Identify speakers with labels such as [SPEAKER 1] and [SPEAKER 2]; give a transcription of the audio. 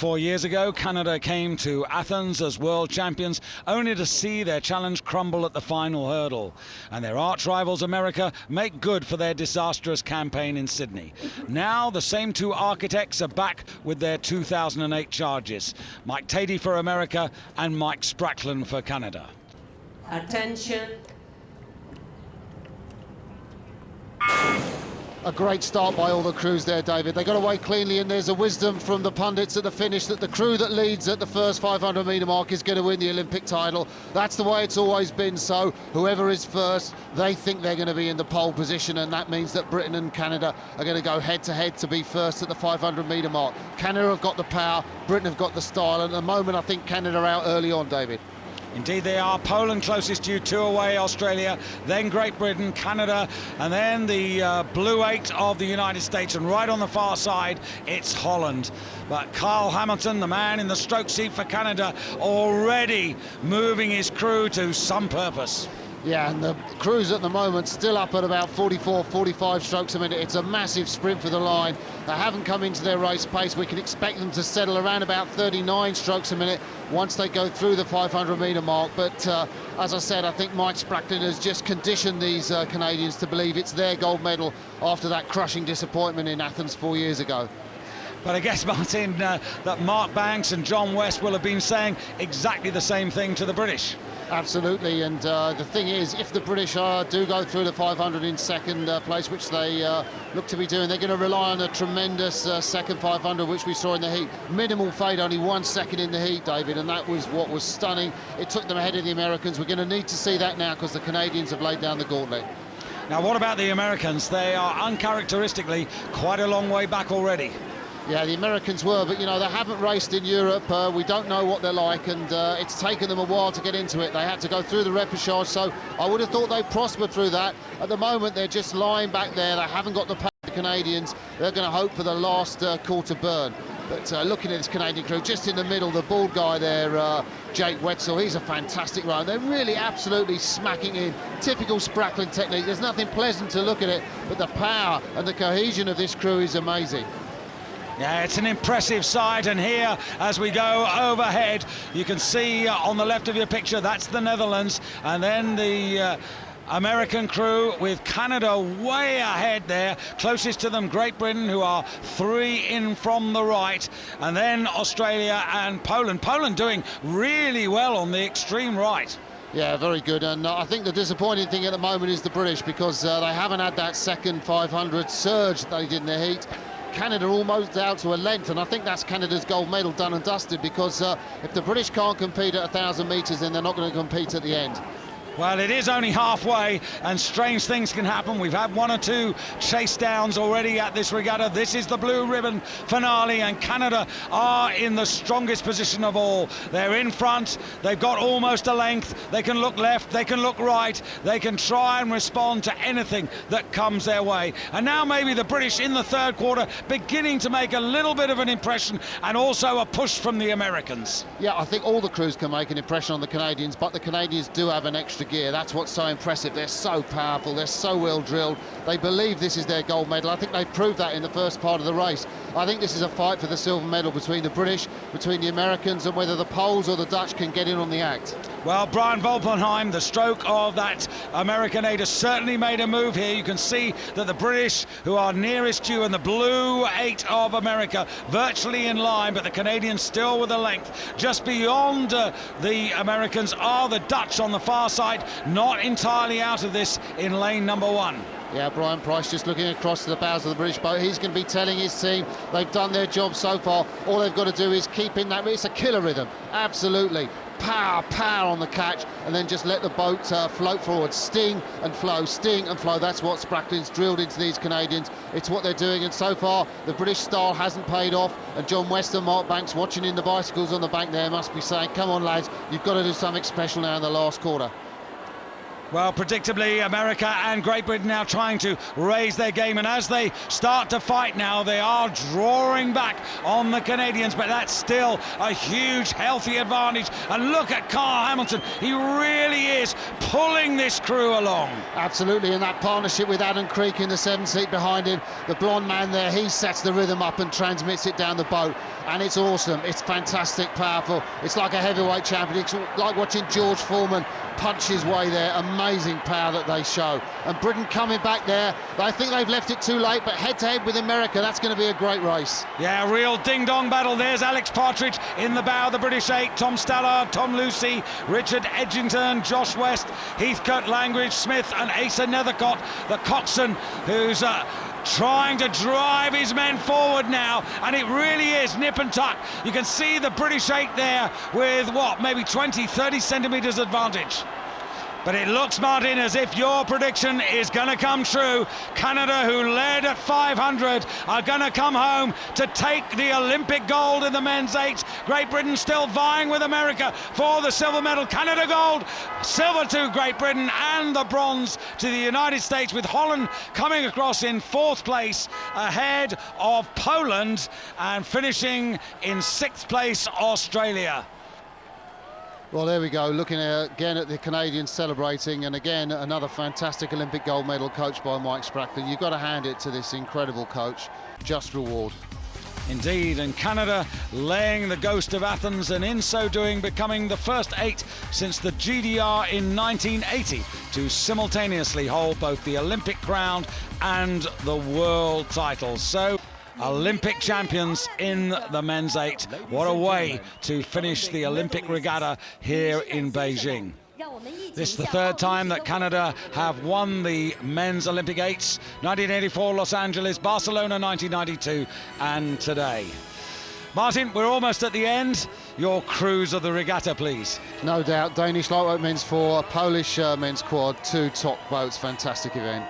[SPEAKER 1] 4 years ago, Canada came to Athens as world champions, only to see their challenge crumble at the final hurdle. And their arch rivals, America, make good for their disastrous campaign in Sydney. Now, the same two architects are back with their 2008 charges. Mike Tady for America and Mike Spracklen for Canada.
[SPEAKER 2] Attention.
[SPEAKER 3] A great start by all the crews there, David. They got away cleanly, and there's a wisdom from the pundits at the finish that the crew that leads at the first 500-metre mark is going to win the Olympic title. That's the way it's always been, so whoever is first, they think they're going to be in the pole position, and that means that Britain and Canada are going to go head-to-head to be first at the 500-metre mark. Canada have got the power, Britain have got the style, and at the moment I think Canada are out early on, David.
[SPEAKER 1] Indeed they are. Poland closest due, 2 away, Australia, then Great Britain, Canada, and then the blue 8 of the United States, and right on the far side it's Holland. But Carl Hamilton, the man in the stroke seat for Canada, already moving his crew to some purpose.
[SPEAKER 3] Yeah, and the crews at the moment still up at about 44, 45 strokes a minute. It's a massive sprint for the line. They haven't come into their race pace. We can expect them to settle around about 39 strokes a minute once they go through the 500-metre mark. But as I said, I think Mike Spracklen has just conditioned these Canadians to believe it's their gold medal after that crushing disappointment in Athens 4 years ago.
[SPEAKER 1] But I guess, Martin, that Mark Banks and John West will have been saying exactly the same thing to the British.
[SPEAKER 3] Absolutely, and the thing is, if the British do go through the 500 in second place, which they look to be doing, they're going to rely on a tremendous second 500, which we saw in the heat. Minimal fade, only 1 second in the heat, David, and that was what was stunning. It took them ahead of the Americans. We're going to need to see that now because the Canadians have laid down the gauntlet.
[SPEAKER 1] Now, what about the Americans? They are uncharacteristically quite a long way back already.
[SPEAKER 3] Yeah, the Americans were, but, you know, they haven't raced in Europe. We don't know what they're like, and it's taken them a while to get into it. They had to go through the repechage, so I would have thought they prospered through that. At the moment, they're just lying back there. They haven't got the pace of the Canadians. They're going to hope for the last quarter burn. But looking at this Canadian crew, just in the middle, the bald guy there, Jake Wetzel, he's a fantastic rider. They're really absolutely smacking in. Typical Spracklen technique. There's nothing pleasant to look at it, but the power and the cohesion of this crew is amazing.
[SPEAKER 1] Yeah, it's an impressive sight, and here, as we go overhead, you can see on the left of your picture, that's the Netherlands, and then the American crew with Canada way ahead there. Closest to them, Great Britain, who are 3 in from the right, and then Australia and Poland. Poland doing really well on the extreme right.
[SPEAKER 3] Yeah, very good, and I think the disappointing thing at the moment is the British, because they haven't had that second 500 surge that they did in the heat. Canada almost out to a length, and I think that's Canada's gold medal done and dusted, because if the British can't compete at 1,000 metres, then they're not going to compete at the end.
[SPEAKER 1] Well, it is only halfway, and strange things can happen. We've had 1 or 2 chase downs already at this regatta. This is the blue ribbon finale, and Canada are in the strongest position of all. They're in front, they've got almost a length, they can look left, they can look right, they can try and respond to anything that comes their way. And now maybe the British in the third quarter beginning to make a little bit of an impression, and also a push from the Americans.
[SPEAKER 3] Yeah, I think all the crews can make an impression on the Canadians, but the Canadians do have an extra gear. That's what's so impressive. They're so powerful, they're so well drilled, they believe this is their gold medal. I think they've proved that in the first part of the race. I think this is a fight for the silver medal between the British, between the Americans, and whether the Poles or the Dutch can get in on the act.
[SPEAKER 1] Well, Brian Volpenheim, the stroke of that American 8, has certainly made a move here. You can see that the British, who are nearest you, and the blue 8 of America virtually in line, but the Canadians still with a length. Just beyond the Americans are the Dutch on the far side, not entirely out of this in lane number 1.
[SPEAKER 3] Yeah, Brian Price just looking across to the bows of the British boat. He's going to be telling his team they've done their job so far. All they've got to do is keep in that. It's a killer rhythm, absolutely. Power, power on the catch, and then just let the boat float forward. Sting and flow, sting and flow. That's what Spracklen's drilled into these Canadians. It's what they're doing, and so far the British style hasn't paid off. And John West and Mark Banks, watching in the bicycles on the bank there, must be saying, come on lads, you've got to do something special now in the last quarter.
[SPEAKER 1] Well, predictably, America and Great Britain now trying to raise their game, and as they start to fight now, they are drawing back on the Canadians, but that's still a huge, healthy advantage. And look at Carl Hamilton, he really is pulling this crew along.
[SPEAKER 3] Absolutely, and that partnership with Adam Creek in the 7th seat behind him, the blonde man there, he sets the rhythm up and transmits it down the boat. and it's awesome. It's fantastic, powerful. It's like a heavyweight champion. It's like watching George Foreman punch his way there. Amazing power that they show. And Britain coming back there. I think they've left it too late, but head-to-head with America, that's going to be a great race.
[SPEAKER 1] Yeah, real ding-dong battle. There's Alex Partridge in the bow of the British 8. Tom Stallard, Tom Lucy, Richard Edgington, Josh West, Heathcote Langridge, Smith and Asa Nethercott, the coxswain, who's trying to drive his men forward now, and it really is nip and tuck. You can see the British 8 there with what, maybe 20-30 centimetres advantage. But it looks, Martin, as if your prediction is going to come true. Canada, who led at 500, are going to come home to take the Olympic gold in the men's 8. Great Britain still vying with America for the silver medal. Canada gold, silver to Great Britain, and the bronze to the United States, with Holland coming across in 4th place ahead of Poland, and finishing in 6th place, Australia.
[SPEAKER 3] Well, there we go, looking again at the Canadians celebrating, and again another fantastic Olympic gold medal coached by Mike Sprackling. You've got to hand it to this incredible coach. Just reward.
[SPEAKER 1] Indeed, and Canada laying the ghost of Athens, and in so doing becoming the first 8 since the GDR in 1980 to simultaneously hold both the Olympic crown and the world title. So, Olympic champions in the men's 8. What a way to finish the Olympic regatta here in Beijing. This is the 3rd time that Canada have won the men's Olympic 8s. 1984 Los Angeles, Barcelona 1992, and today. Martin, we're almost at the end. Your cruise of the regatta, please.
[SPEAKER 3] No doubt, Danish lightweight men's 4, Polish men's quad, 2 top boats. Fantastic event.